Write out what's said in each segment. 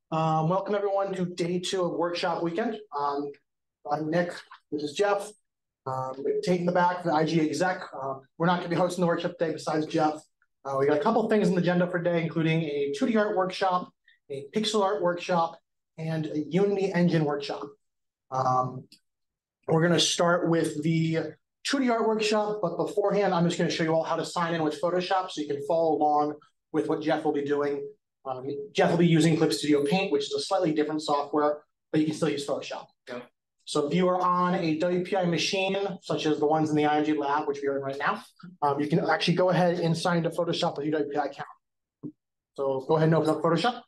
Welcome everyone to day 2 of workshop weekend. I'm Nick, this is Jeff. Taking the back for the IGDA exec. We're not going to be hosting the workshop today besides Jeff. We got a couple things on the agenda for today, including a 2D art workshop, a pixel art workshop, and a Unity engine workshop. We're going to start with the 2D art workshop, but beforehand, I'm just going to show you all how to sign in with Photoshop so you can follow along with what Jeff will be doing. Jeff will be using Clip Studio Paint, which is a slightly different software, but you can still use Photoshop. Okay. So if you are on a WPI machine, such as the ones in the IMG lab, which we are in right now, you can actually go ahead and sign into Photoshop with your WPI account. So go ahead and open up Photoshop.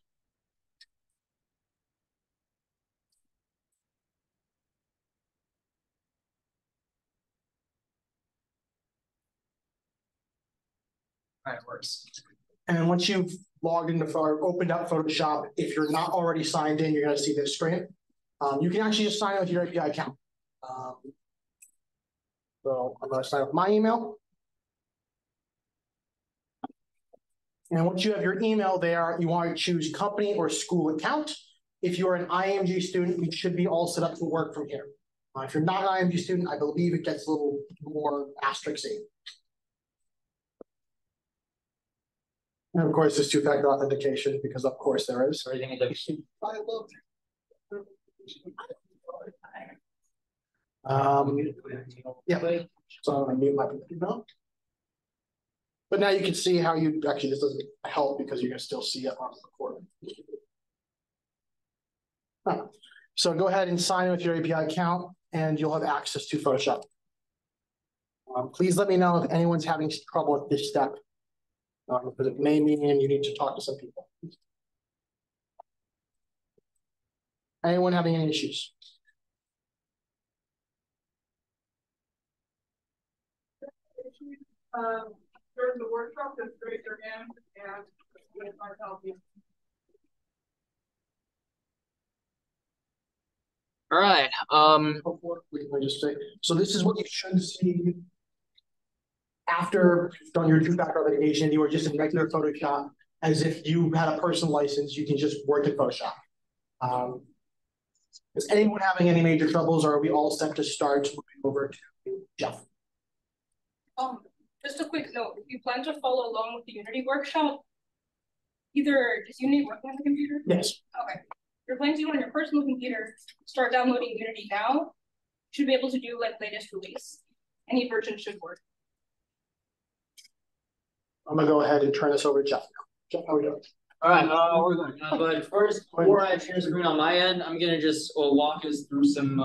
All right, it works. And once you've logged into or opened up Photoshop, if you're not already signed in, you're going to see this screen. You can actually just sign in with your API account. So I'm going to sign up with my email. And once you have your email there, you want to choose company or school account. If you're an IMG student, you should be all set up to work from here. If you're not an IMG student, I believe it gets a little more asterisk-y. And of course, there's two-factor authentication because, of course, there is. Everything is like, yeah. So I'm going to mute my computer. But now you can see how you actually, this doesn't help because you can still see it on the recording. So go ahead and sign in with your API account and you'll have access to Photoshop. Please let me know if anyone's having trouble with this step. Because it may mean you need to talk to some people. Anyone having any issues? During the workshop, just raise your hand and we'll try to help you. all right. Just say, so this is what you should see after you've done your two-factor authentication. You are just in regular Photoshop, as if you had a personal license. You can just work in Photoshop. Is anyone having any major troubles, or are we all set to start moving over to Jeff? Just a quick note, if you plan to follow along with the Unity workshop, does Unity work on the computer? Yes. Okay. If you're planning to do it on your personal computer, start downloading Unity now. You should be able to do like latest release. Any version should work. I'm gonna go ahead and turn this over to Jeff. Jeff, how are we doing? All right, we're going. But first, before I share the screen on my end, I'm gonna just walk us through some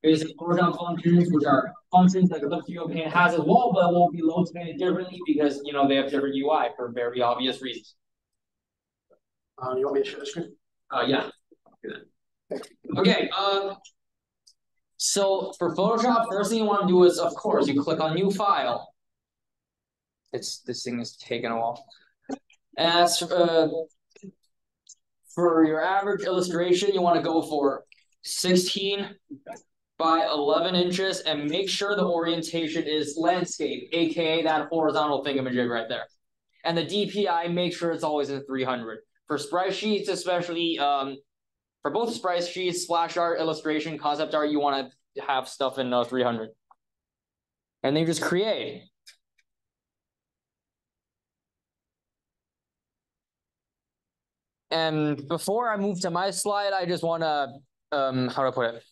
basic Photoshop functions, which are functions that Clip Studio Paint has as well, but won't be load painted differently because they have different UI for very obvious reasons. You want me to share the screen? Yeah. Okay. So for Photoshop, first thing you want to do is, of course, you click on New File. This thing is taking a while. As for your average illustration, you want to go for 16 by 11 inches and make sure the orientation is landscape, aka that horizontal thingamajig right there. And the DPI, make sure it's always in 300. For sprite sheets, especially for both sprite sheets, splash art, illustration, concept art, you want to have stuff in 300. And then you just create. And before I move to my slide, I just want to, how to put it,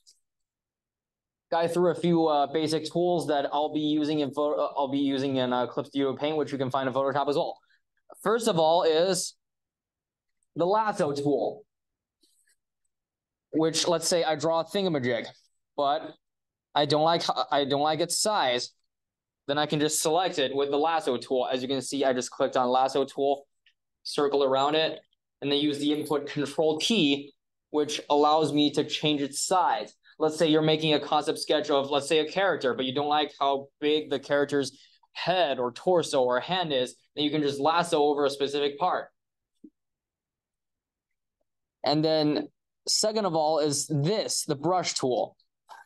guide through a few basic tools that I'll be using in Clip Studio Paint, which you can find in Photoshop as well. First of all is the lasso tool, which, let's say I draw a thingamajig, but I don't like its size. Then I can just select it with the lasso tool. As you can see, I just clicked on lasso tool, circle around it, and then use the input control key, which allows me to change its size. Let's say you're making a concept sketch of, let's say, a character, but you don't like how big the character's head or torso or hand is, then you can just lasso over a specific part. And then second of all is the brush tool.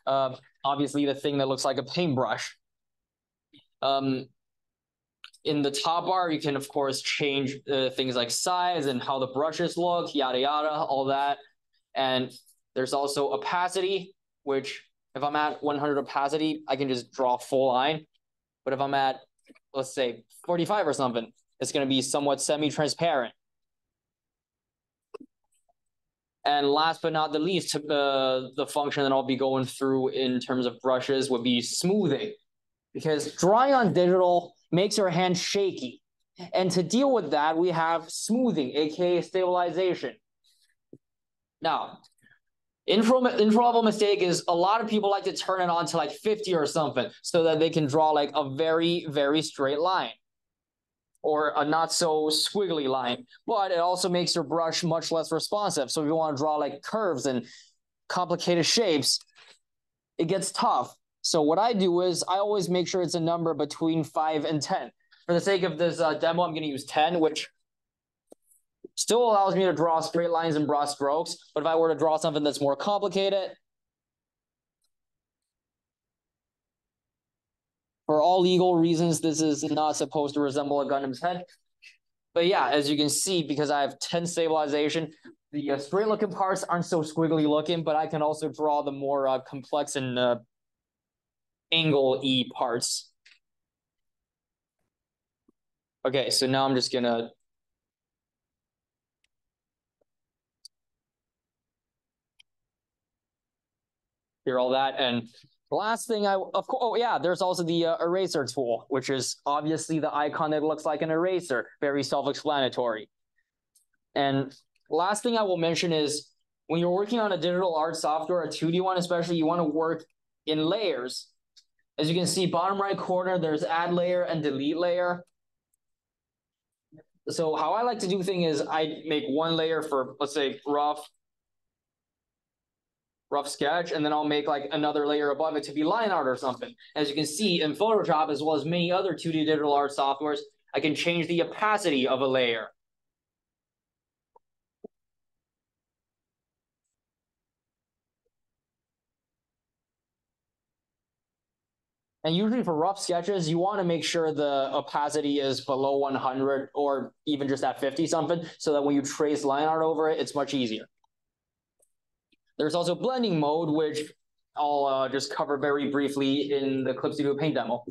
Obviously the thing that looks like a paintbrush. In the top bar, you can of course change things like size and how the brushes look, yada yada, all that. And there's also opacity, which if I'm at 100 opacity, I can just draw a full line. But if I'm at, let's say, 45 or something, it's going to be somewhat semi-transparent. And last but not the least, the function that I'll be going through in terms of brushes would be smoothing. Because drawing on digital makes your hand shaky. And to deal with that, we have smoothing, aka stabilization. Now, intro level mistake is a lot of people like to turn it on to like 50 or something so that they can draw like a very, very straight line or a not so squiggly line. But it also makes your brush much less responsive. So if you want to draw like curves and complicated shapes, it gets tough. So what I do is I always make sure it's a number between 5 and 10. For the sake of this demo, I'm going to use 10, which still allows me to draw straight lines and broad strokes. But if I were to draw something that's more complicated, for all legal reasons, this is not supposed to resemble a Gundam's head. But yeah, as you can see, because I have 10 stabilization, the straight looking parts aren't so squiggly looking, but I can also draw the more complex and angle-y parts. Okay, so now I'm just gonna hear all that. And the last thing there's also the eraser tool, which is obviously the icon that looks like an eraser, very self-explanatory. And last thing I will mention is when you're working on a digital art software, a 2D one especially, you want to work in layers. As you can see, bottom right corner, there's add layer and delete layer. So how I like to do things is I make one layer for, let's say, rough sketch, and then I'll make like another layer above it to be line art or something. As you can see in Photoshop, as well as many other 2D digital art softwares, I can change the opacity of a layer. And usually for rough sketches, you want to make sure the opacity is below 100 or even just at 50 something, so that when you trace line art over it, it's much easier. There's also blending mode, which I'll just cover very briefly in the Clip Studio Paint demo.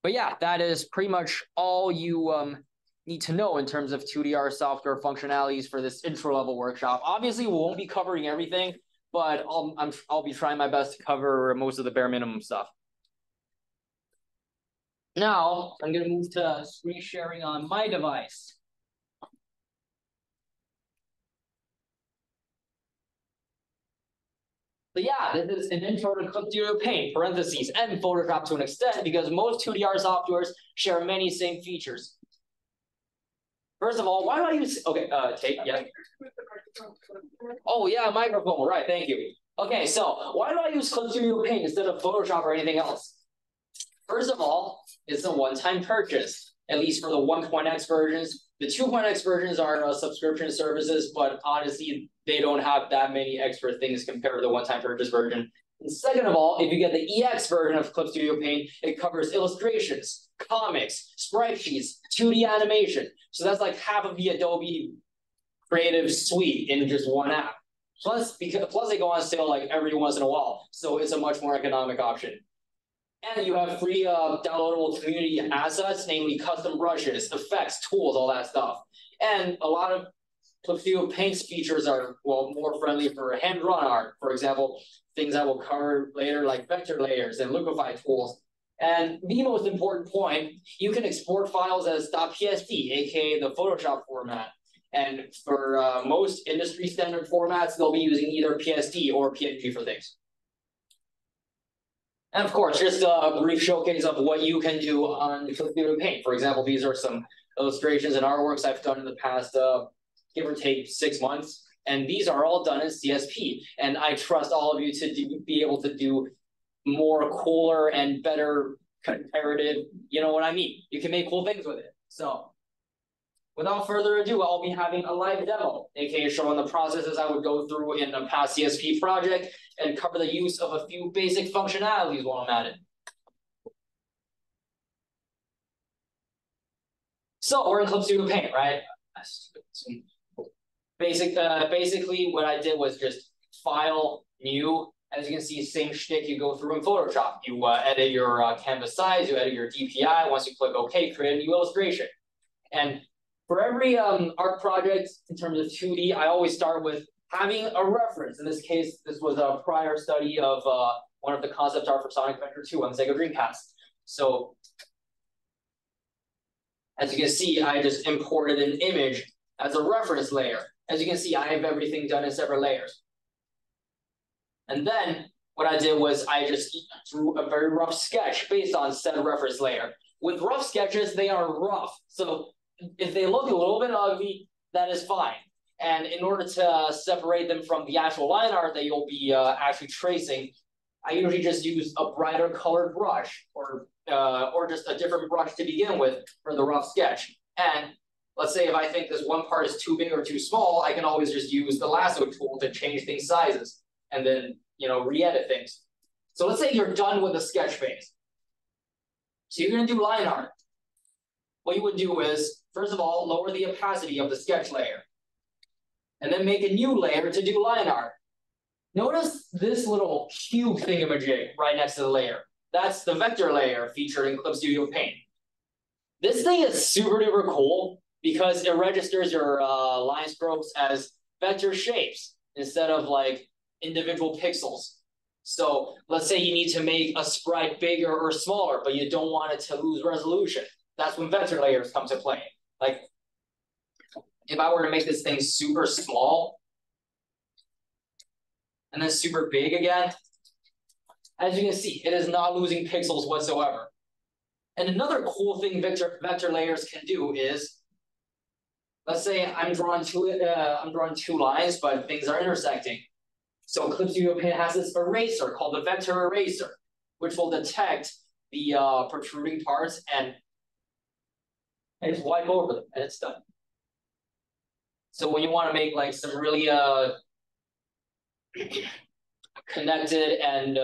But yeah, that is pretty much all you need to know in terms of 2D art software functionalities for this intro level workshop. Obviously, we won't be covering everything, but I'll be trying my best to cover most of the bare minimum stuff. Now, I'm going to move to screen sharing on my device. So yeah, this is an intro to Clip Studio Paint, parentheses, and Photoshop to an extent, because most 2D art softwares share many same features. First of all, why do I use, tape, yeah. Oh yeah, microphone, right, thank you. Okay, so why do I use Clip Studio Paint instead of Photoshop or anything else? First of all, it's a one-time purchase, at least for the 1.x versions. The 2.x versions are subscription services, but honestly, they don't have that many extra things compared to the one-time purchase version. And second of all, if you get the EX version of Clip Studio Paint, it covers illustrations, comics, sprite sheets, 2D animation. So that's like half of the Adobe Creative Suite in just one app. Plus they go on sale like every once in a while. So it's a much more economic option. And you have free downloadable community assets, namely custom brushes, effects, tools, all that stuff. And a lot of Clip Studio Paint's features are, well, more friendly for hand-drawn art. For example, things I will cover later, like vector layers and liquify tools. And the most important point, you can export files as .psd, aka the Photoshop format. And for most industry standard formats, they'll be using either PSD or PNG for things. And of course, just a brief showcase of what you can do on Clip Studio Paint. For example, these are some illustrations and artworks I've done in the past, give or take 6 months. And these are all done in CSP. And I trust all of you to be able to do more cooler and better comparative, you know what I mean? You can make cool things with it. So without further ado, I'll be having a live demo, aka showing the processes I would go through in a past CSP project and cover the use of a few basic functionalities while I'm at it. So we're in Clip Studio Paint, right? Basically what I did was just file, new. As you can see, same shtick you go through in Photoshop. You edit your canvas size, you edit your DPI. Once you click OK, create a new illustration. And for every art project in terms of 2D, I always start with having a reference. In this case, this was a prior study of one of the concept art for Sonic Adventure 2 on Sega Dreamcast. So as you can see, I just imported an image as a reference layer. As you can see, I have everything done in separate layers. And then what I did was I just drew a very rough sketch based on said reference layer. With rough sketches, they are rough. So if they look a little bit ugly, that is fine. And in order to separate them from the actual line art that you'll be actually tracing, I usually just use a brighter colored brush or just a different brush to begin with for the rough sketch. And let's say if I think this one part is too big or too small, I can always just use the lasso tool to change things sizes and then, re-edit things. So let's say you're done with the sketch phase. So you're gonna do line art. What you would do is, first of all, lower the opacity of the sketch layer. And then make a new layer to do line art. Notice this little cube thingamajig right next to the layer. That's the vector layer featured in Clip Studio Paint. This thing is super duper cool because it registers your line strokes as vector shapes instead of like individual pixels. So let's say you need to make a sprite bigger or smaller, but you don't want it to lose resolution. That's when vector layers come to play. Like if I were to make this thing super small and then super big again, as you can see, it is not losing pixels whatsoever. And another cool thing vector layers can do is, let's say I'm drawing two lines, but things are intersecting. So Clip Studio Paint has this eraser called the vector eraser, which will detect the protruding parts and just wipe over them, and it's done. So when you want to make like some really connected and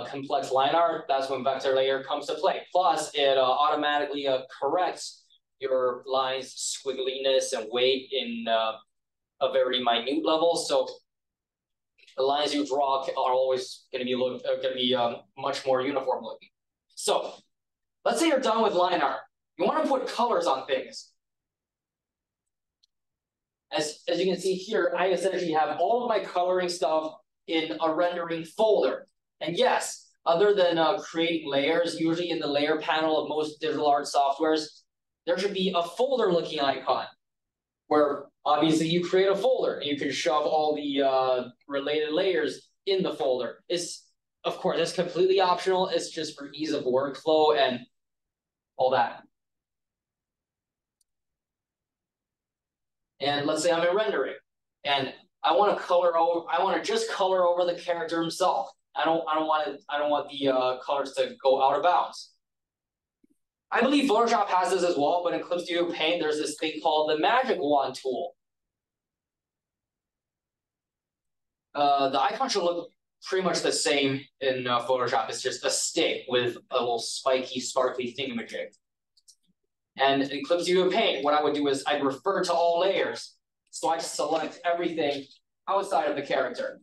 complex line art, that's when vector layer comes to play. Plus, it automatically corrects your lines' squiggliness and weight in a very minute level. So the lines you draw are always going to be much more uniform looking. So let's say you're done with line art. You want to put colors on things. As you can see here, I essentially have all of my coloring stuff in a rendering folder. And yes, other than creating layers, usually in the layer panel of most digital art softwares, there should be a folder looking icon where obviously you create a folder and you can shove all the related layers in the folder. Of course, it's completely optional. It's just for ease of workflow and all that. And let's say I'm in rendering and I want to just color over the character himself. I don't want the colors to go out of bounds. I believe Photoshop has this as well, but in Clip Studio Paint, there's this thing called the Magic Wand tool. The icon should look pretty much the same in Photoshop. It's just a stick with a little spiky, sparkly thingamajig. And in Clip Studio Paint, what I would do is I'd refer to all layers. So I just select everything outside of the character.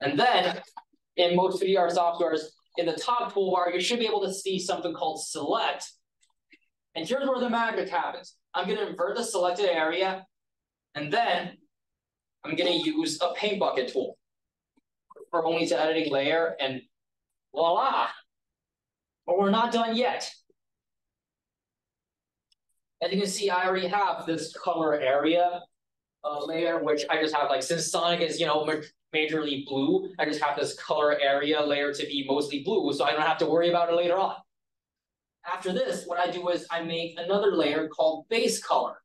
And then in most 3D art softwares, in the top toolbar, you should be able to see something called select. And here's where the magic happens. I'm going to invert the selected area, and then I'm going to use a paint bucket tool for only to editing layer, and voila. But we're not done yet. As you can see, I already have this color area layer, which I just have like, since Sonic is, majorly blue, I just have this color area layer to be mostly blue, so I don't have to worry about it later on. After this, what I do is I make another layer called base color.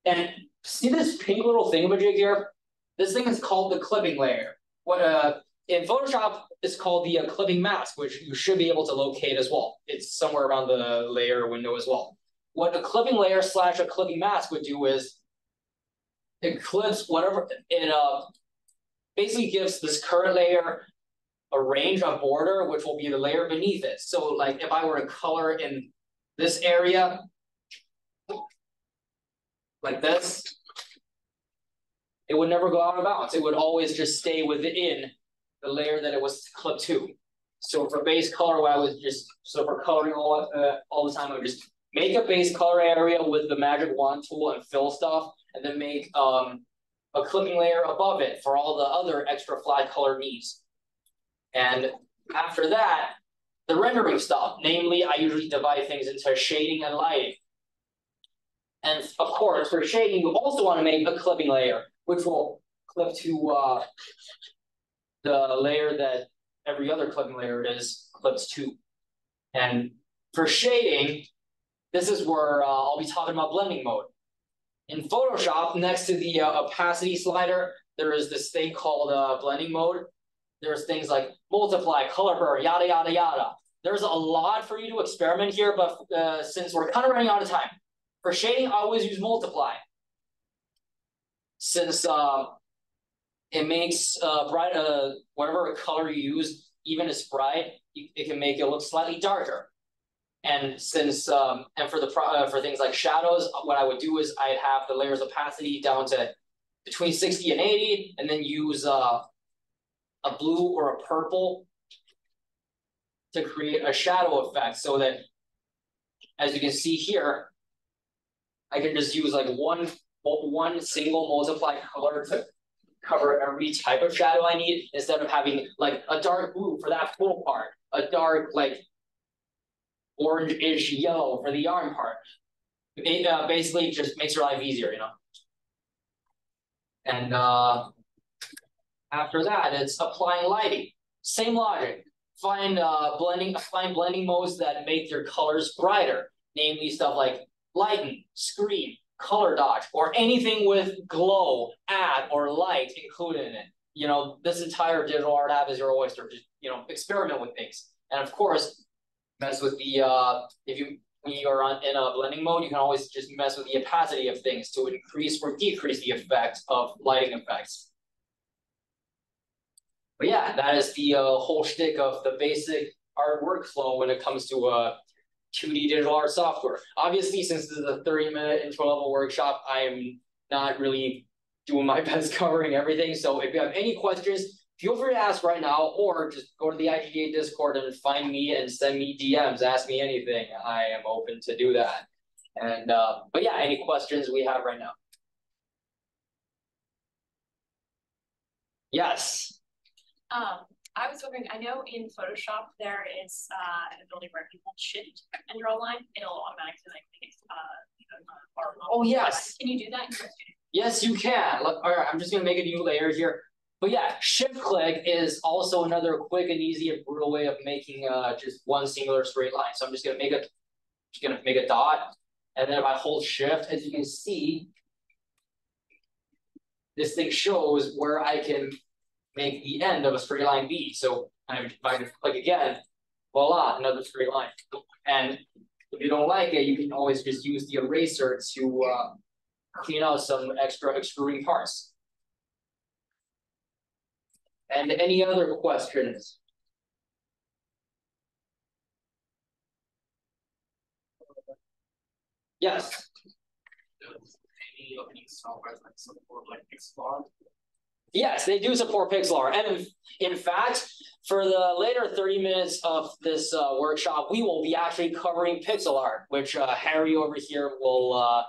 And see this pink little thingamajig here? This thing is called the clipping layer. What in Photoshop, it's called the clipping mask, which you should be able to locate as well. It's somewhere around the layer window as well. What a clipping layer / a clipping mask would do is it clips whatever, it basically gives this current layer a range of border, which will be the layer beneath it. So like if I were to color in this area, like this, it would never go out of bounds. It would always just stay within the layer that it was clipped to. So for base color, what I was just, so for coloring all the time, I would just make a base color area with the magic wand tool and fill stuff, and then make a clipping layer above it for all the other extra flat color needs. And after that, the rendering stuff, namely, I usually divide things into shading and lighting. And of course, for shading, you also want to make a clipping layer, which will clip to the layer that every other clipping layer is clipped to. And for shading, this is where I'll be talking about blending mode. In Photoshop, next to the opacity slider, there is this thing called blending mode. There's things like multiply, color blur, yada, yada, yada. There's a lot for you to experiment here, but since we're kind of running out of time, for shading, I always use multiply. Since it makes bright, whatever color you use, even if it's bright, it can make it look slightly darker. And since and for things like shadows, what I would do is I'd have the layers opacity down to between 60 and 80, and then use a blue or a purple to create a shadow effect, so that, as you can see here, I can just use like one single multiply color to cover every type of shadow I need, instead of having like a dark blue for that full part, a dark like orange-ish yellow for the arm part. It basically just makes your life easier, you know. And after that, it's applying lighting. Same logic. Find blending modes that make your colors brighter, namely stuff like lighten, screen, color dodge, or anything with glow, add, or light included in it. You know, this entire digital art app is your oyster. Just, you know, experiment with things. And of course, mess with the when you are in a blending mode, you can always just mess with the opacity of things to increase or decrease the effect of lighting effects. But yeah, that is the whole shtick of the basic art workflow when it comes to 2D digital art software. Obviously, since this is a 30-minute intro level workshop, I'm not really doing my best covering everything. So if you have any questions, feel free to ask right now, or just go to the IGDA Discord and find me and send me DMs, ask me anything. I am open to do that. And but yeah, any questions we have right now? Yes. I was wondering, I know in Photoshop there is an ability where if you hold shift and draw a line, it'll automatically like make it oh yes. Can you do that in Illustrator? Yes, you can. Look, all right, I'm just gonna make a new layer here. But yeah, shift click is also another quick and easy and brutal way of making just one singular straight line. So I'm just gonna make a dot, and then if I hold shift, as you can see, this thing shows where I can make the end of a straight line be. So if I click again, voila, another straight line. And if you don't like it, you can always just use the eraser to clean out some extra extruding parts. And any other questions? Yes. Any of these software like support like pixel art? Yes, they do support pixel art. And in fact, for the later 30 minutes of this workshop, we will be actually covering pixel art, which Harry over here will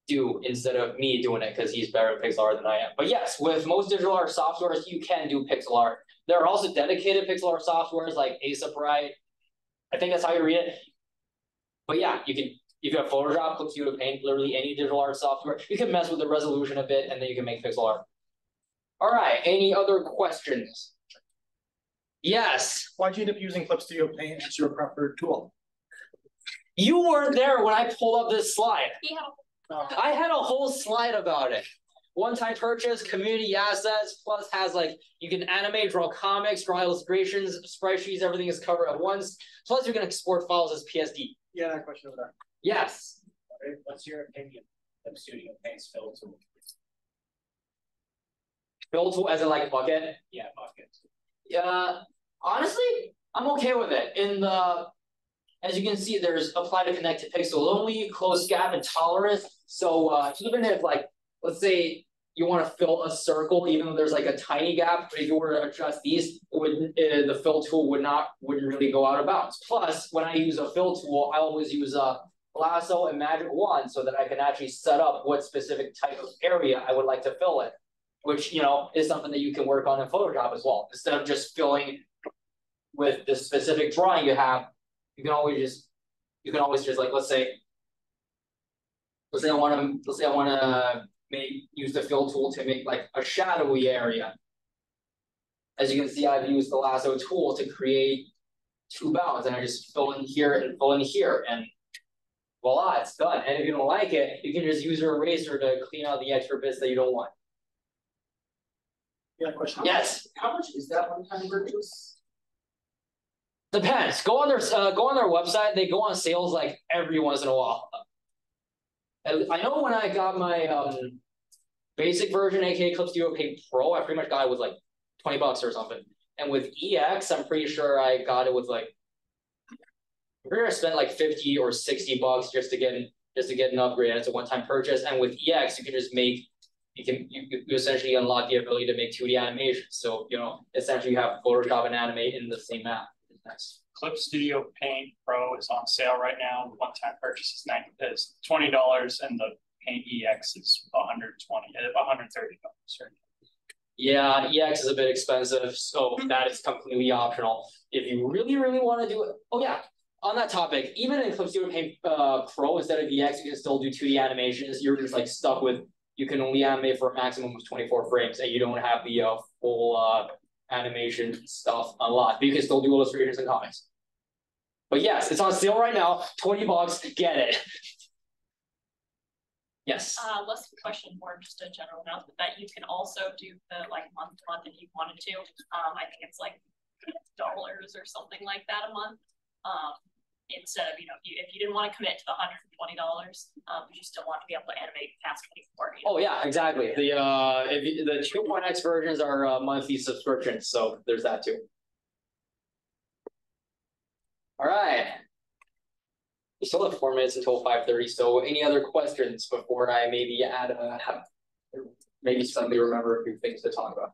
do instead of me doing it, because he's better at pixel art than I am. But yes, with most digital art softwares, you can do pixel art. There are also dedicated pixel art softwares like Asabrite. I think that's how you read it. But yeah, you can, if you have Photoshop, click you to paint, literally any digital art software, you can mess with the resolution a bit, and then you can make pixel art. All right, any other questions? Yes. Why'd you end up using Clip Studio Paint as your preferred tool? You weren't there when I pulled up this slide. Yeah. I had a whole slide about it. One-time purchase, community assets, plus has like, you can animate, draw comics, draw illustrations, spreadsheets, everything is covered at once. Plus you can export files as PSD. Yeah, that question over there. Yes. What's your opinion of Studio Paint's fill tool? Fill tool as in like bucket? Yeah, bucket. Yeah, honestly, I'm okay with it. In the as you can see, there's apply to connect to pixel only, close gap, and tolerance. So even if like, let's say you want to fill a circle, even though there's like a tiny gap, but if you were to adjust these, the fill tool wouldn't really go out of bounds. Plus, when I use a fill tool, I always use a lasso and magic wand so that I can actually set up what specific type of area I would like to fill it, which is something that you can work on in Photoshop as well. Instead of just filling with the specific drawing you have, you can always just like, let's say I want to use the fill tool to make like a shadowy area. As you can see, I've used the lasso tool to create two bounds, and I just fill in here and fill in here, and voila, it's done. And if you don't like it, you can just use your eraser to clean out the extra bits that you don't want. You got a question? Yes. How much is that one-time purchase? Depends. Go on their website. They go on sales like every once in a while. I know when I got my basic version, aka Clip Studio Paint Pro, I pretty much got it with like $20 or something. And with EX, I'm pretty sure I got it with like, I'm pretty sure I spent like $50 or $60 just to get an upgrade. And it's a one-time purchase. And with EX, you can just make, you essentially unlock the ability to make 2D animations. So essentially you have Photoshop and Animate in the same app. Nice. Clip Studio Paint Pro is on sale right now. One-time purchase is $20, and the Paint EX is $130. Yeah, EX is a bit expensive, so that is completely optional. If you really, really want to do it, oh yeah. On that topic, even in Clip Studio Paint Pro, instead of EX, you can still do 2D animations. You're just like stuck with, you can only animate for a maximum of 24 frames, and you don't have the full animation stuff unlocked. But you can still do illustrations and comics. But yes, it's on sale right now. $20, get it. Yes. Less of a question, more just a general announcement that you can also do the like month to month if you wanted to. I think it's like $dollars or something like that a month. Instead of, if you didn't want to commit to the $120, but you still want to be able to animate past 24. Oh yeah, exactly. The 2.x versions are monthly subscriptions, so there's that too. All right. We still have 4 minutes until 5:30. So any other questions before I maybe maybe suddenly remember a few things to talk about?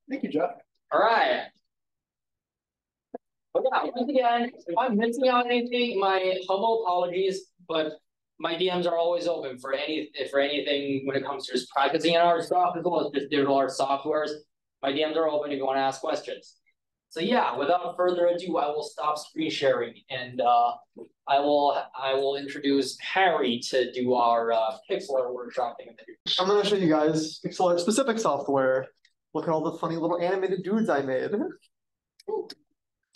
Thank you, Jeff. All right. But yeah, once again, if I'm missing out on anything, my humble apologies, but my DMs are always open for anything when it comes to just practicing in our stuff as well as just digital art softwares. My DMs are open if you want to ask questions. So yeah, without further ado, I will stop screen sharing, and I will introduce Harry to do our pixel art workshop thing. I'm going to show you guys pixel art specific software. Look at all the funny little animated dudes I made.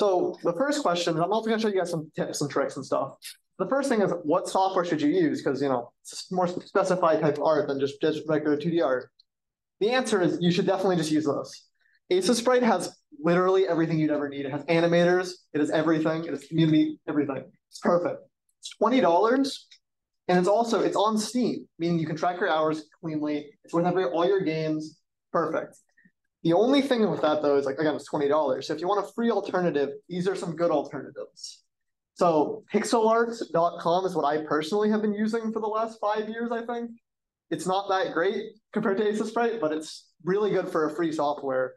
So the first question, I'm also going to show you guys some tips and tricks and stuff. The first thing is, what software should you use? Because, it's more specified type of art than just regular 2D art. The answer is you should definitely just use this. Sprite has literally everything you'd ever need. It has animators, it has everything, it has community, everything. It's perfect. It's $20, and it's on Steam, meaning you can track your hours cleanly. It's worth all your games. Perfect. The only thing with that, though, is again, it's $20. So if you want a free alternative, these are some good alternatives. So pixelart.com is what I personally have been using for the last 5 years, I think. It's not that great compared to Sprite, but it's really good for a free software.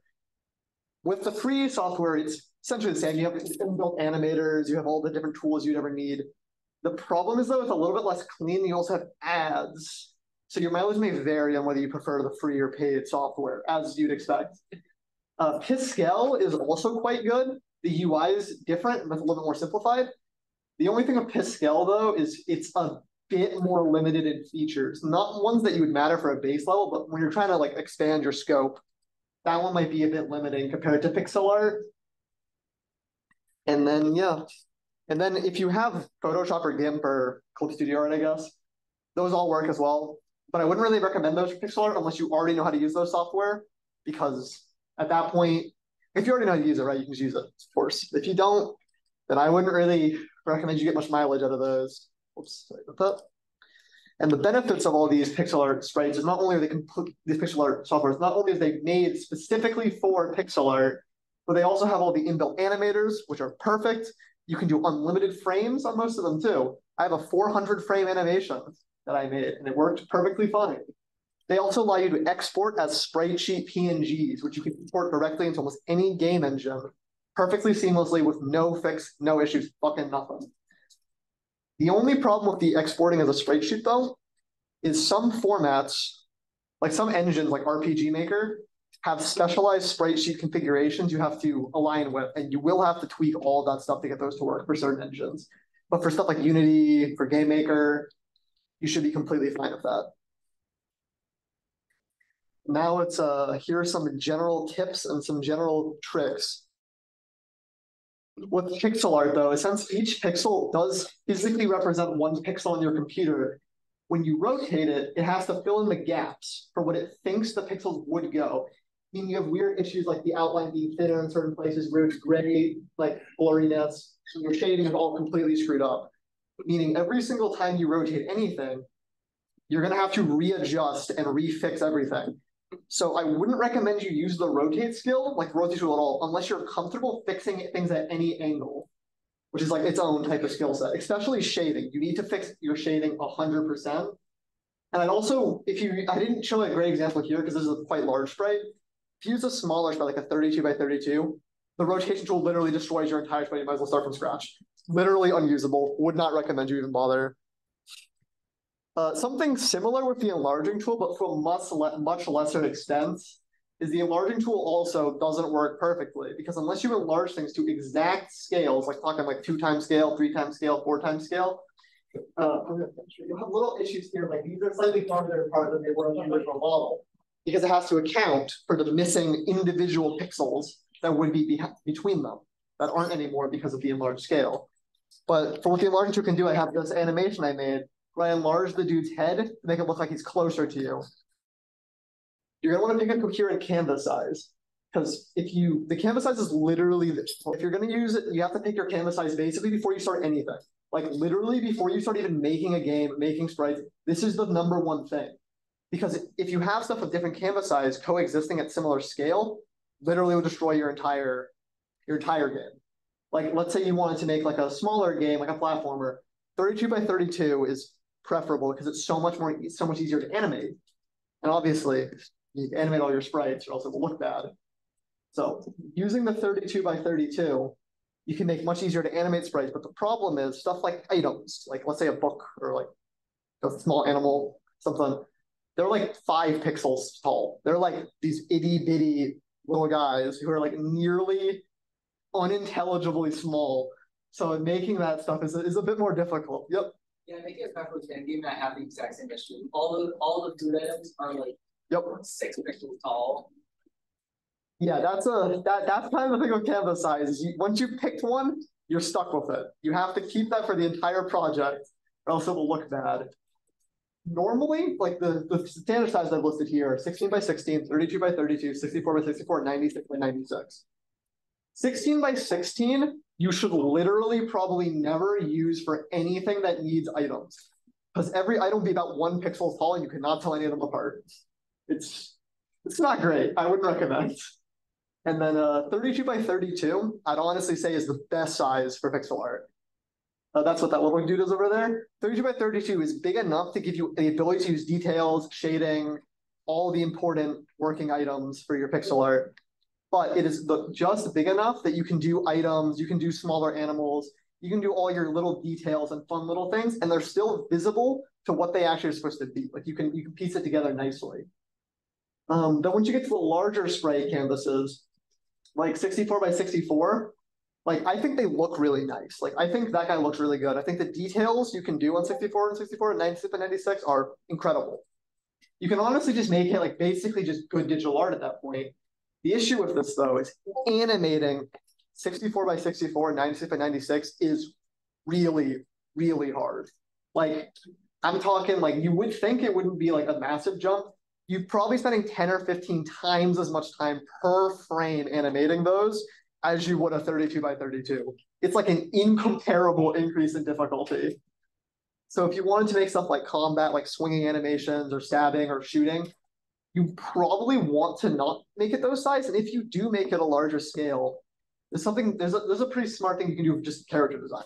With the free software, it's essentially the same. You have inbuilt animators, you have all the different tools you'd ever need. The problem is, though, it's a little bit less clean. You also have ads. So your mileage may vary on whether you prefer the free or paid software, as you'd expect. Pascal is also quite good. The UI is different, but a little bit more simplified. The only thing with Pascal, though, is it's a bit more limited in features. Not ones that you would matter for a base level, but when you're trying to expand your scope, that one might be a bit limiting compared to pixel art. And then, yeah. And then if you have Photoshop or GIMP or Clip Studio Art, I guess, those all work as well. But I wouldn't really recommend those for pixel art unless you already know how to use those software, because at that point, if you already know how to use it, right, you can just use it, of course. If you don't, then I wouldn't really recommend you get much mileage out of those. Oops, sorry about that. And the benefits of all these pixel art sprites is not only are they these pixel art softwares, not only are they made specifically for pixel art, but they also have all the inbuilt animators, which are perfect. You can do unlimited frames on most of them too. I have a 400 frame animation that I made, and it worked perfectly fine. They also allow you to export as sprite sheet PNGs, which you can import directly into almost any game engine, perfectly seamlessly with no fix, no issues, fucking nothing. The only problem with the exporting as a sprite sheet though, is some formats, like some engines like RPG Maker, have specialized sprite sheet configurations you have to align with, and you will have to tweak all that stuff to get those to work for certain engines. But for stuff like Unity, for Game Maker, you should be completely fine with that. Now it's here are some general tips and some general tricks. With pixel art though, since each pixel does physically represent one pixel on your computer, when you rotate it, it has to fill in the gaps for what it thinks the pixels would go. Meaning you have weird issues like the outline being thinner in certain places where it's gray, like blurriness, so your shading is all completely screwed up. Meaning every single time you rotate anything, you're gonna have to readjust and refix everything. So I wouldn't recommend you use the rotate skill, like rotate tool at all, unless you're comfortable fixing things at any angle, which is like its own type of skill set, especially shading. You need to fix your shading 100%. And I'd also, I didn't show a great example here because this is a quite large sprite. If you use a smaller sprite, like a 32 by 32, the rotation tool literally destroys your entire sprite. You might as well start from scratch. Literally unusable. Would not recommend you even bother. Something similar with the enlarging tool, but to a much lesser extent, is the enlarging tool also doesn't work perfectly, because unless you enlarge things to exact scales, like talking like 2x scale, 3x scale, 4x scale, you'll have little issues here, like these are slightly farther apart than they were in the original model, because it has to account for the missing individual pixels that would be between them that aren't anymore because of the enlarged scale. But for what the enlarging tool can do, I have this animation I made where I enlarge the dude's head to make it look like he's closer to you. You're gonna want to pick a coherent canvas size, because the canvas size is literally this. If you're gonna use it, you have to pick your canvas size basically before you start anything. Like literally before you start even making a game, making sprites, this is the #1 thing. Because if you have stuff of different canvas size coexisting at similar scale, literally will destroy your entire game. Like let's say you wanted to make like a smaller game, like a platformer, 32 by 32 is preferable because it's so much easier to animate. And obviously, you animate all your sprites or else it will look bad. So using the 32 by 32, you can make much easier to animate sprites, but the problem is stuff like items, like let's say a book or like a small animal, something, they're like 5 pixels tall. They're like these itty bitty little guys who are like nearly unintelligibly small. So making that stuff is a bit more difficult. Yep. Yeah, making a special game I have the exact same issue. All the food items are like 6 pixels tall. Yeah, that's kind of the thing with canvas size. Is once you picked one, you're stuck with it. You have to keep that for the entire project, or else it will look bad. Normally, like the standard size I've listed here, 16 by 16, 32 by 32, 64 by 64, 96 by 96. 16 by 16, you should literally probably never use for anything that needs items, because every item will be about 1 pixel tall and you cannot tell any of them apart. It's not great. I wouldn't recommend. And then 32 by 32, I'd honestly say is the best size for pixel art. That's what that little dude is over there. 32 by 32 is big enough to give you the ability to use details, shading, all the important working items for your pixel art. But it is just big enough that you can do items, you can do smaller animals, you can do all your little details and fun little things, and they're still visible to what they actually are supposed to be. Like you can piece it together nicely. Then once you get to the larger sprite canvases, like 64 by 64, like I think they look really nice. Like I think that guy looks really good. I think the details you can do on 64 and 64 and 96 and 96 are incredible. You can honestly just make it like basically just good digital art at that point. The issue with this though is animating 64 by 64 and 96 by 96 is really, really hard. Like I'm talking like you would think it wouldn't be like a massive jump. You're probably spending 10 or 15 times as much time per frame animating those as you would a 32 by 32. It's like an incomparable increase in difficulty. So if you wanted to make stuff like combat, like swinging animations or stabbing or shooting, you probably want to not make it those size. And if you do make it a larger scale, there's a pretty smart thing you can do with just character design.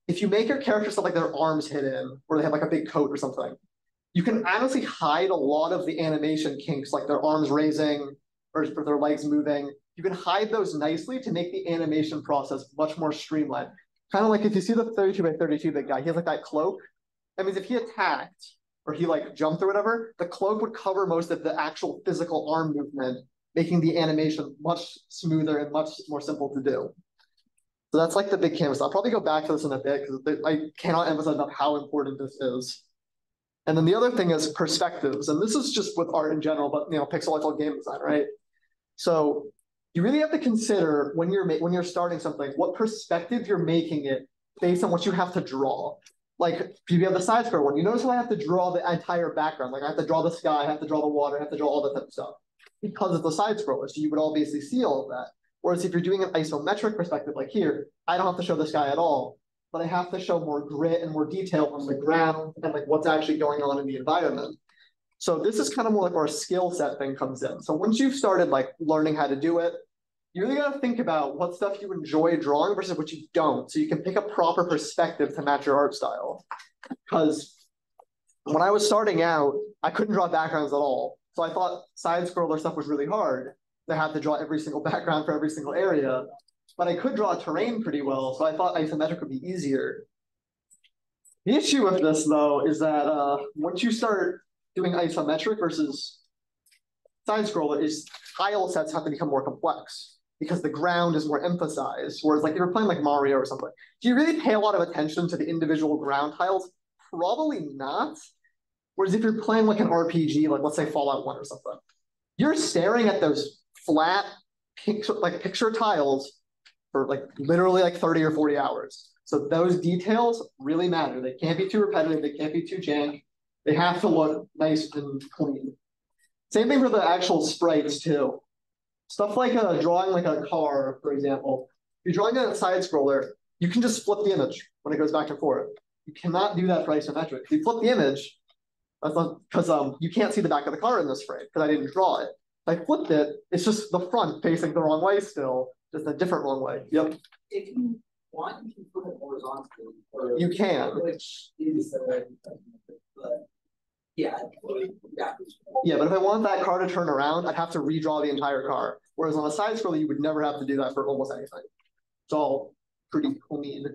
If you make your character stuff like their arms hidden, or they have like a big coat or something, you can honestly hide a lot of the animation kinks, like their arms raising or their legs moving. You can hide those nicely to make the animation process much more streamlined. Kind of like if you see the 32 by 32 big guy, he has like that cloak. That means if he attacked or he like jumped or whatever, the cloak would cover most of the actual physical arm movement, making the animation much smoother and much more simple to do. So that's like the big canvas. I'll probably go back to this in a bit because I cannot emphasize enough how important this is. And then the other thing is perspectives. And this is just with art in general, but pixel art, all game design, right? So you really have to consider when you're starting something, what perspective you're making it based on what you have to draw. Like if you have the side scroll one, you notice how I have to draw the entire background. Like I have to draw the sky, I have to draw the water, I have to draw all that type of stuff. Because it's a side scroller, so you would all basically see all of that. Whereas if you're doing an isometric perspective, like here, I don't have to show the sky at all, but I have to show more grit and more detail on the ground and like what's actually going on in the environment. So this is kind of more like where a skill set thing comes in. So once you've started like learning how to do it, you really got to think about what stuff you enjoy drawing versus what you don't, so you can pick a proper perspective to match your art style. Because when I was starting out, I couldn't draw backgrounds at all. So I thought side scroller stuff was really hard. I had to draw every single background for every single area, but I could draw terrain pretty well, so I thought isometric would be easier. The issue with this, though, is that once you start doing isometric versus side scroller, is tile sets have to become more complex because the ground is more emphasized. Whereas, like if you're playing like Mario or something, do you really pay a lot of attention to the individual ground tiles? Probably not. Whereas if you're playing like an RPG, like let's say Fallout 1 or something, you're staring at those flat picture tiles for like literally like 30 or 40 hours. So those details really matter. They can't be too repetitive. They can't be too jank. They have to look nice and clean. Same thing for the actual sprites too. Stuff like drawing like a car, for example. If you're drawing a side scroller, you can just flip the image when it goes back and forth. You cannot do that for isometric. If you flip the image, that's not because you can't see the back of the car in this frame because I didn't draw it. If I flipped it, it's just the front facing the wrong way still, just a different wrong way. Yep. If you want, you can put it horizontally. You can. Which is, but yeah. Yeah, but if I want that car to turn around, I'd have to redraw the entire car. Whereas on a side scroller, you would never have to do that for almost anything. It's all pretty clean.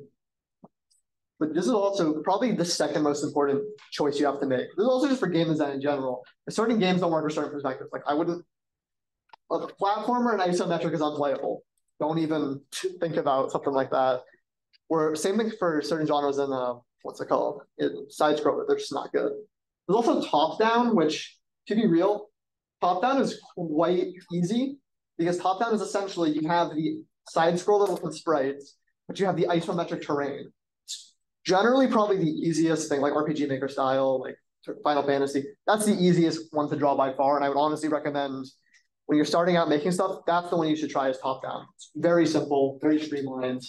But this is also probably the second most important choice you have to make. This is also just for game design in general. Certain games don't work for certain perspectives. Like a platformer and isometric is unplayable. Don't even think about something like that. Or same thing for certain genres in what's it called? In side scroller, they're just not good. There's also top down, which to be real, top down is quite easy because top down is essentially you have the side scroller with sprites, but you have the isometric terrain. Generally probably the easiest thing, like RPG Maker style, like Final Fantasy. That's the easiest one to draw by far, and I would honestly recommend when you're starting out making stuff, that's the one you should try is top down. It's very simple, very streamlined.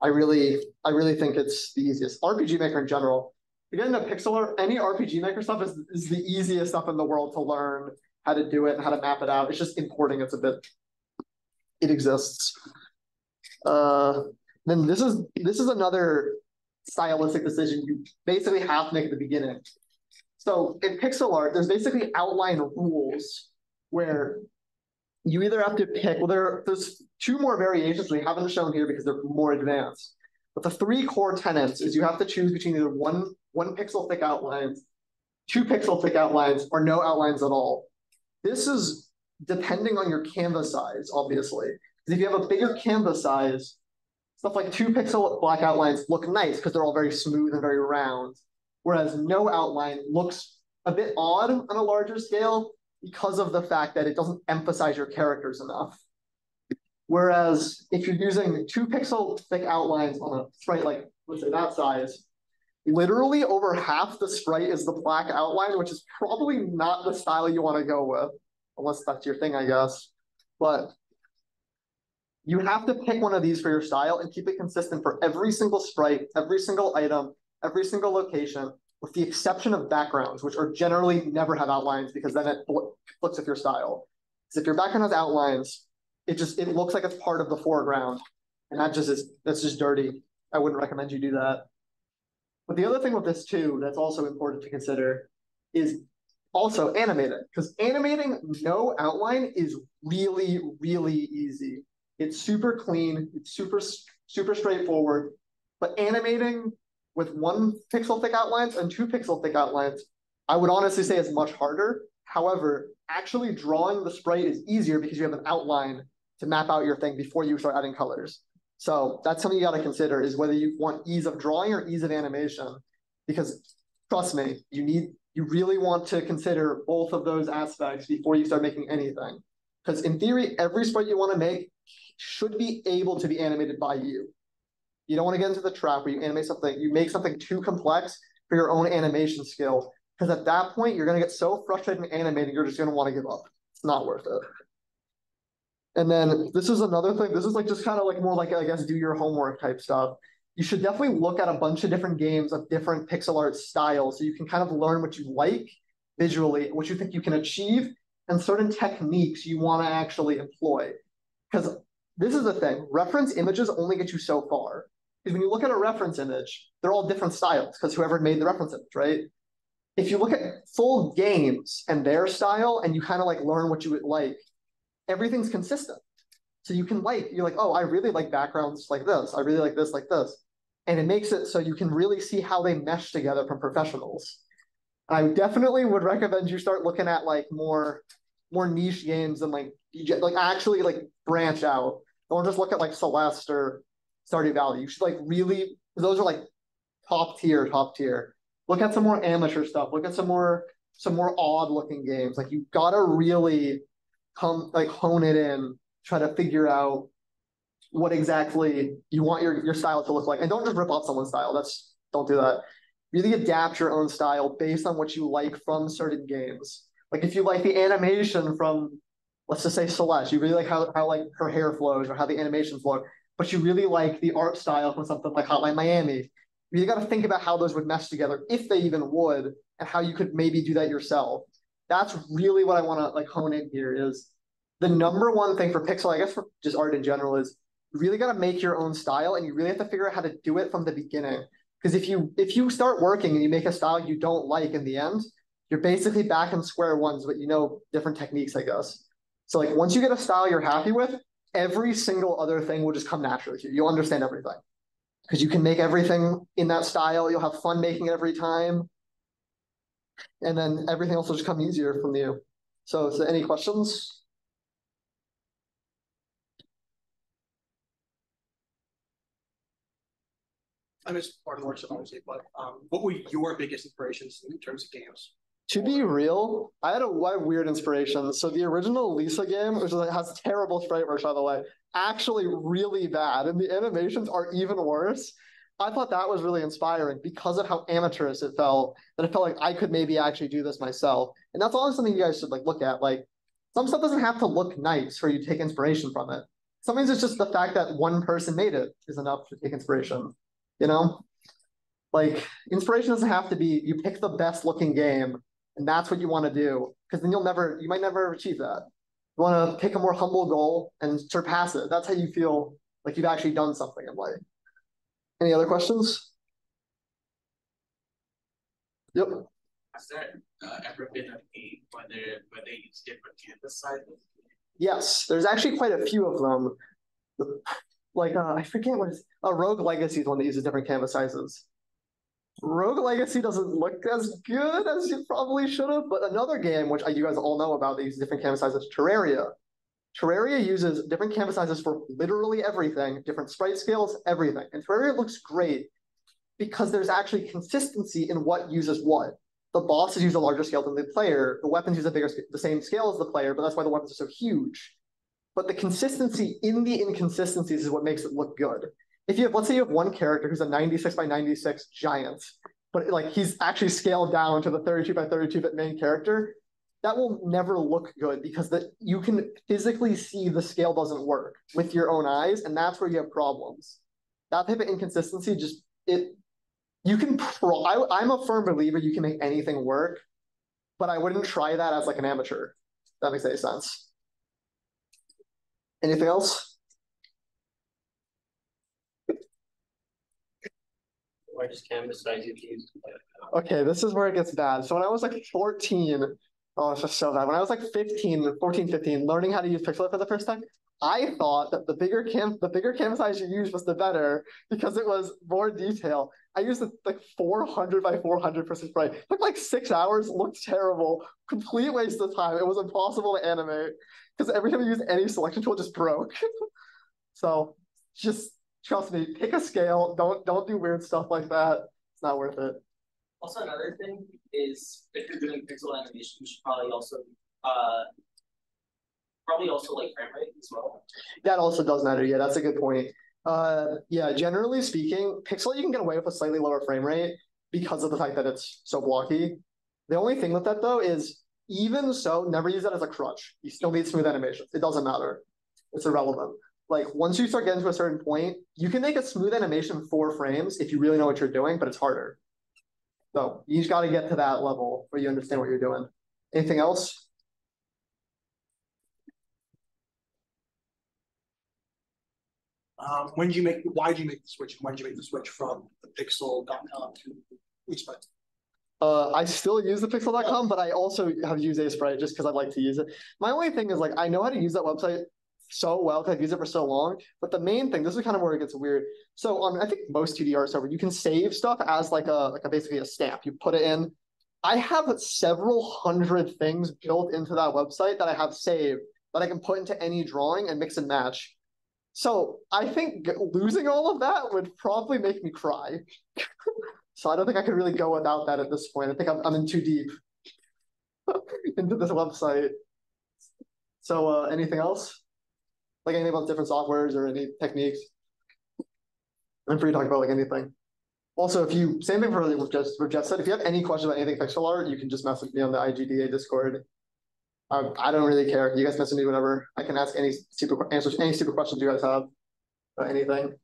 I really think it's the easiest. RPG Maker in general, if you get into pixel art, any RPG Maker stuff is the easiest stuff in the world to learn how to do it and how to map it out. It's just importing it a bit. It exists. Then this is another stylistic decision you basically have to make at the beginning. So in pixel art, there's basically outline rules where you either have to pick, well, there's two more variations we haven't shown here because they're more advanced. But the three core tenets is you have to choose between either one pixel thick outlines, 2 pixel thick outlines, or no outlines at all. This is depending on your canvas size, obviously. Because if you have a bigger canvas size, stuff like 2 pixel black outlines look nice because they're all very smooth and very round. Whereas no outline looks a bit odd on a larger scale because of the fact that it doesn't emphasize your characters enough. Whereas if you're using 2 pixel thick outlines on a sprite like, let's say that size, literally over half the sprite is the black outline, which is probably not the style you want to go with, unless that's your thing, I guess. But you have to pick one of these for your style and keep it consistent for every single sprite, every single item, every single location, with the exception of backgrounds, which are generally never have outlines because then it conflicts with your style. Because if your background has outlines, it looks like it's part of the foreground. And that's just dirty. I wouldn't recommend you do that. But the other thing with this too, that's also important to consider is also animating. Because animating no outline is really, really easy. It's super clean, it's super straightforward. But animating with 1 pixel thick outlines and 2 pixel thick outlines, I would honestly say is much harder. However, actually drawing the sprite is easier because you have an outline to map out your thing before you start adding colors. So that's something you got to consider, is whether you want ease of drawing or ease of animation. Because trust me, you really want to consider both of those aspects before you start making anything. Because in theory, every sprite you want to make should be able to be animated by you. You don't want to get into the trap where you make something too complex for your own animation skill. Because at that point, you're going to get so frustrated in animating, you're just going to want to give up. It's not worth it. And then this is another thing. This is like just kind of like more like, I guess, do your homework type stuff. You should definitely look at a bunch of different games of different pixel art styles so you can kind of learn what you like visually, what you think you can achieve, and certain techniques you want to actually employ. Because this is the thing, reference images only get you so far. Because when you look at a reference image, they're all different styles because whoever made the reference image, right? If you look at full games and their style and you kind of like learn what you would like, everything's consistent. So you're like, oh, I really like backgrounds like this. I really like this, like this. And it makes it so you can really see how they mesh together from professionals. I definitely would recommend you start looking at like more niche games and like actually like branch out. Don't just look at like Celeste or Stardew Valley. You should like really, those are like top tier. Look at some more amateur stuff. Look at some more odd looking games. Like you gotta really hone it in, try to figure out what exactly you want your style to look like. And don't just rip off someone's style. Don't do that. Really adapt your own style based on what you like from certain games. Like if you like the animation from, let's just say Celeste, you really like how like her hair flows or how the animations look, but you really like the art style from something like Hotline Miami. You got to think about how those would mesh together, if they even would, and how you could maybe do that yourself. That's really what I want to like hone in here is the number one thing for pixel, I guess for just art in general, is you really got to make your own style and you really have to figure out how to do it from the beginning. Because if you start working and you make a style you don't like in the end, you're basically back in square ones, but you know different techniques, I guess. So like once you get a style you're happy with, every single other thing will just come naturally to you. You'll understand everything. Because you can make everything in that style. You'll have fun making it every time. And then everything else will just come easier from you. So is there any questions? I missed part of the workshop, obviously, but what were your biggest inspirations in terms of games? To be real, I had a lot of weird inspirations. So the original Lisa game, which has terrible sprite work, by the way, actually really bad. And the animations are even worse. I thought that was really inspiring because of how amateurish it felt. That it felt like I could maybe actually do this myself. And that's always something you guys should like look at. Like some stuff doesn't have to look nice for you to take inspiration from it. Sometimes it's just the fact that one person made it is enough to take inspiration. You know? Like inspiration doesn't have to be you pick the best looking game and that's what you want to do. Because then you might never achieve that. You want to pick a more humble goal and surpass it. That's how you feel like you've actually done something in life. Any other questions? Yep. Has there ever been a game where they use different canvas sizes? Yes, there's actually quite a few of them. Like I forget what is Rogue Legacy is one that uses different canvas sizes. Rogue Legacy doesn't look as good as you probably should have, but another game which you guys all know about that uses different canvas sizes, Terraria. Terraria uses different canvas sizes for literally everything, different sprite scales, everything. And Terraria looks great because there's actually consistency in what uses what. The bosses use a larger scale than the player. The weapons use the same scale as the player, but that's why the weapons are so huge. But the consistency in the inconsistencies is what makes it look good. If you have, let's say you have one character who's a 96 by 96 giant, but like he's actually scaled down to the 32 by 32 bit main character, that will never look good because you can physically see the scale doesn't work with your own eyes, and that's where you have problems. That type of inconsistency I'm a firm believer you can make anything work, but I wouldn't try that as like an amateur. that makes any sense. Anything else? Why does Canvas size you use? Okay, this is where it gets bad. So when I was like 14, oh, it's just so bad. When I was like 14, 15, learning how to use Pixel for the first time, I thought that the bigger canvas size you use was the better because it was more detail. I used like 400 by 400 for sprite. It took like 6 hours, looked terrible, complete waste of time. It was impossible to animate because every time you use any selection tool, it just broke. So just trust me, pick a scale. Don't do weird stuff like that. It's not worth it. Also, another thing is if you're doing pixel animation, you should probably also like frame rate as well. That also does matter. Yeah, that's a good point. Yeah, generally speaking, Pixel you can get away with a slightly lower frame rate because of the fact that it's so blocky. The only thing with that though is even so, never use that as a crutch. You still need smooth animation. It doesn't matter. It's irrelevant. Like once you start getting to a certain point, you can make a smooth animation 4 frames if you really know what you're doing, but it's harder. So you just got to get to that level where you understand what you're doing. Anything else? Why did you make the switch? When did you make the switch from the pixel.com to Sprite? I still use the pixel.com, but I also have used A-Sprite just because I like to use it. My only thing is like I know how to use that website so well because I've used it for so long. But the main thing, this is kind of where it gets weird. So I think most 2D art server, you can save stuff as like a basically a stamp. You put it in. I have several hundred things built into that website that I have saved that I can put into any drawing and mix and match. So I think losing all of that would probably make me cry. So I don't think I could really go without that at this point. I think I'm in too deep into this website. So anything else? Like anything about different softwares or any techniques? I'm free to talk about like anything. Also, if you, same thing for what Jeff said, if you have any questions about anything pixel art, you can just message me on the IGDA Discord. I don't really care. You guys message me whatever. I can ask answer any stupid questions you guys have about anything.